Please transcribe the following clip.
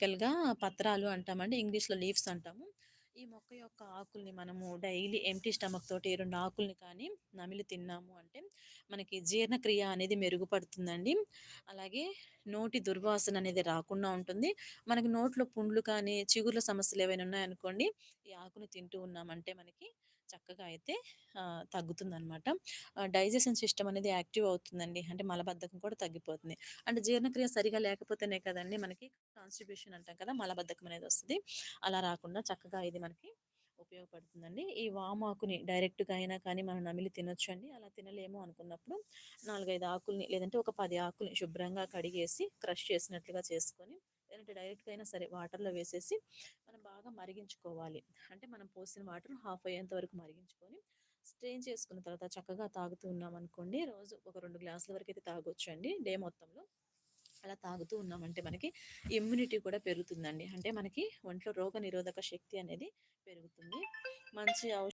బేసికల్‌గా పత్రాలు అంటామండి. ఇంగ్లీష్‌లో లీవ్స్ అంటాము. ఈ మొక్క యొక్క ఆకుల్ని మనము డైలీ ఎంప్టీ స్టమక్ తోటి 2 ఆకుల్ని కానీ నమిలి తిన్నాము అంటే మనకి జీర్ణక్రియ అనేది మెరుగుపడుతుందండి. అలాగే నోటి దుర్వాసన అనేది రాకుండా ఉంటుంది. మనకి నోట్లో పుండ్లు కానీ, చిగుర్ల సమస్యలు ఏవైనా ఉన్నాయనుకోండి, ఈ ఆకుని తింటూ ఉన్నామంటే మనకి చక్కగా అయితే తగ్గుతుందనమాట. డైజెషన్ సిస్టమ్ అనేది యాక్టివ్ అవుతుందండి. అంటే మలబద్ధకం కూడా తగ్గిపోతుంది. అంటే జీర్ణక్రియ సరిగా లేకపోతేనే కదండీ మనకి కాన్‌స్టిట్యూషన్ అంటాం కదా! మలబద్ధకం అనేది వస్తది. అలా రాకుండా చక్కగా ఇది మనకి ఉపయోగపడుతుందండి. ఈ వామాకుని డైరెక్ట్‌గా అయినా కానీ మనం నమిలి తినొచ్చండి. అలా తినలేము అనుకున్నప్పుడు 4, 5 ఆకుల్ని లేదంటే ఒక 10 ఆకుల్ని శుభ్రంగా కడిగేసి క్రష్ చేసినట్లుగా చేసుకొని, లేదంటే డైరెక్ట్‌గా అయినా సరే వాటర్‌లో వేసేసి మనం బాగా మరిగించుకోవాలి. అంటే మనం పోసిన వాటర్ హాఫ్ అయ్యేంత వరకు మరిగించుకొని, స్ట్రెయిన్ చేసుకున్న తర్వాత చక్కగా తాగుతూ ఉన్నామనుకోండి, రోజు ఒక 2 గ్లాసుల వరకైతే తాగొచ్చండి డే మొత్తంలో. అలా తాగుతూ ఉన్నామంటే మనకి ఇమ్యూనిటీ కూడా పెరుగుతుందండి. అంటే మనకి ఒంట్లో రోగనిరోధక శక్తి అనేది పెరుగుతుంది. మంచి